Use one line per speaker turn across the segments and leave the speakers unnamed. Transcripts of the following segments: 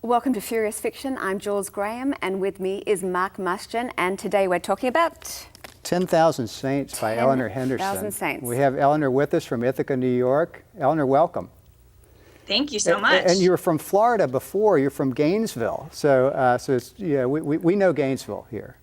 Welcome to Furious Fiction. I'm Jules Graham, and with me is Mark Mustian, and today we're talking about
10,000 Saints by Eleanor Henderson.
10,000 Saints.
We have Eleanor with us from Ithaca, New York. Eleanor, welcome.
Thank you so much.
And you were from Florida before. You're from Gainesville. So it's, yeah, we know Gainesville here.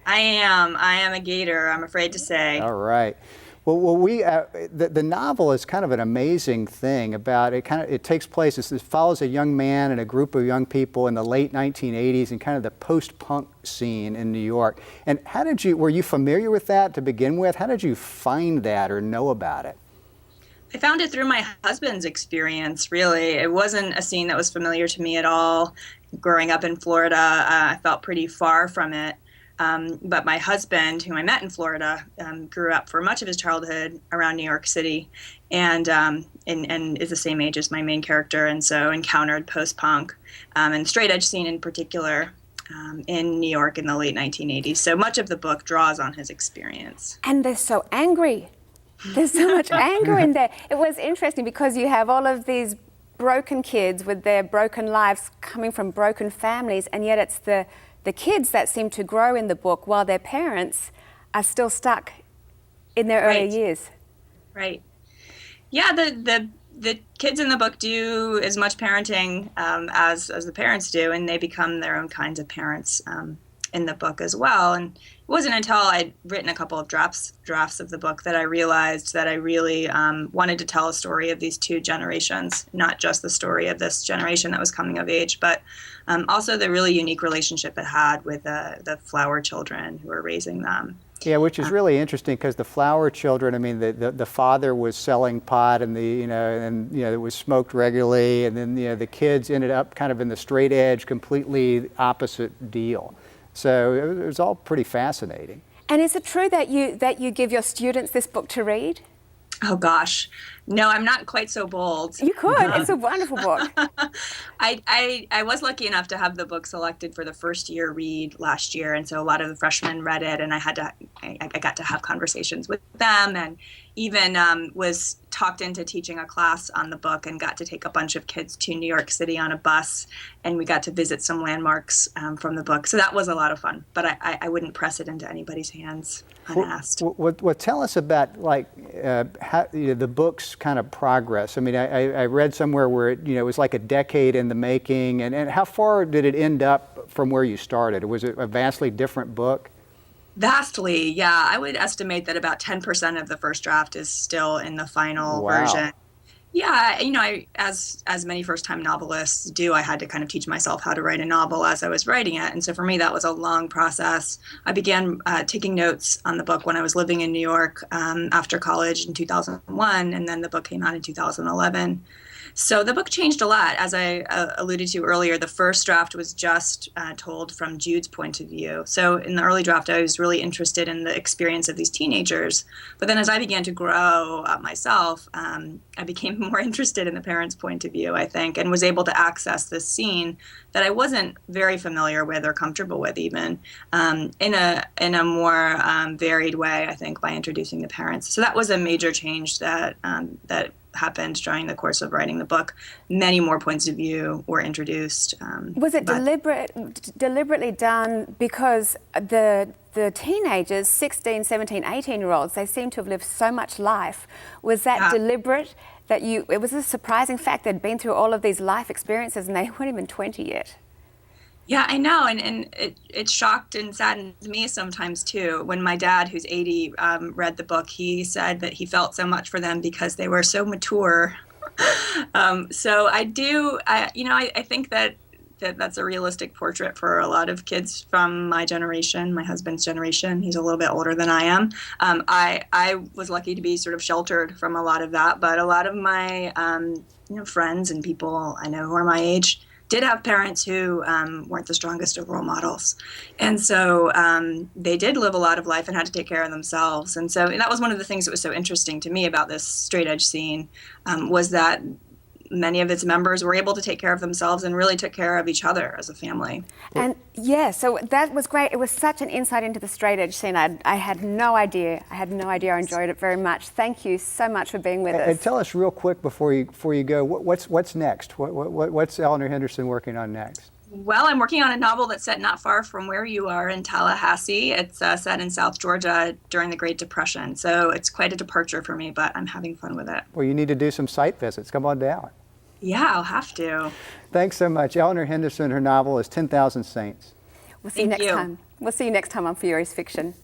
I am a Gator, I'm afraid to say.
All right. Well, the novel is kind of an amazing thing about it. It takes place, it follows a young man and a group of young people in the late 1980s and kind of the post-punk scene in New York. And were you familiar with that to begin with? How did you find that or know about it?
I found it through my husband's experience, really. It wasn't a scene that was familiar to me at all. Growing up in Florida, I felt pretty far from it. But my husband, whom I met in Florida, grew up for much of his childhood around New York City, and is the same age as my main character, and so encountered post-punk and straight edge scene in particular in New York in the late 1980s. So much of the book draws on his experience.
And they're so angry. There's so much anger in there. It was interesting because you have all of these broken kids with their broken lives coming from broken families, and yet it's the kids that seem to grow in the book while their parents are still stuck in their early years. Right.
Yeah, the kids in the book do as much parenting as the parents do, and they become their own kinds of parents in the book as well. And it wasn't until I'd written a couple of drafts of the book that I realized that I really wanted to tell a story of these two generations, not just the story of this generation that was coming of age, but also the really unique relationship it had with the Flower children who were raising them.
Yeah, which is really interesting because the Flower children, I mean, the father was selling pot and it was smoked regularly, and then the kids ended up kind of in the straight edge, completely opposite deal. So it was all pretty fascinating.
And is it true that you give your students this book to read?
Oh gosh, no, I'm not quite so bold.
You could. It's a wonderful book.
I was lucky enough to have the book selected for the first year read last year, and so a lot of the freshmen read it, and I got to have conversations with them, and even was talked into teaching a class on the book, and got to take a bunch of kids to New York City on a bus, and we got to visit some landmarks from the book. So that was a lot of fun, but I wouldn't press it into anybody's hands unasked.
Well, tell us about how the book's kind of progress. I mean, I read somewhere where it was like a decade in the making, and how far did it end up from where you started? Was it a vastly different book?
Vastly, yeah. I would estimate that about 10% of the first draft is still in the final version. Yeah, as many first-time novelists do, I had to kind of teach myself how to write a novel as I was writing it. And so for me, that was a long process. I began taking notes on the book when I was living in New York after college in 2001, and then the book came out in 2011. So the book changed a lot. As I alluded to earlier, the first draft was just told from Jude's point of view. So in the early draft, I was really interested in the experience of these teenagers. But then as I began to grow up myself, I became more interested in the parents' point of view, I think, and was able to access this scene that I wasn't very familiar with or comfortable with even, in a more varied way, I think, by introducing the parents. So that was a major change that happened during the course of writing the book. Many more points of view were introduced.
Was it deliberately done because the teenagers, 16, 17, 18-year-olds, they seem to have lived so much life. Was that deliberate? It was a surprising fact they'd been through all of these life experiences and they weren't even 20 yet.
Yeah, I know, and it shocked and saddened me sometimes too. When my dad, who's 80, read the book, he said that he felt so much for them because they were so mature. So I think that's a realistic portrait for a lot of kids from my generation, my husband's generation. He's a little bit older than I am. I was lucky to be sort of sheltered from a lot of that, but a lot of my friends and people I know who are my age did have parents who weren't the strongest of role models. And so they did live a lot of life and had to take care of themselves. And so that was one of the things that was so interesting to me about this straight edge scene, was that many of its members were able to take care of themselves and really took care of each other as a family.
And yeah, so that was great. It was such an insight into the straight edge scene. I had no idea. I enjoyed it very much. Thank you so much for being with us.
And tell us real quick before you go, what's next? What's Eleanor Henderson working on next?
Well, I'm working on a novel that's set not far from where you are in Tallahassee. It's set in South Georgia during the Great Depression. So it's quite a departure for me, but I'm having fun with it.
Well, you need to do some site visits. Come on down.
Yeah, I'll have to.
Thanks so much. Eleanor Henderson, her novel is 10,000 Saints.
We'll see you next time. We'll see you next time on Furious Fiction.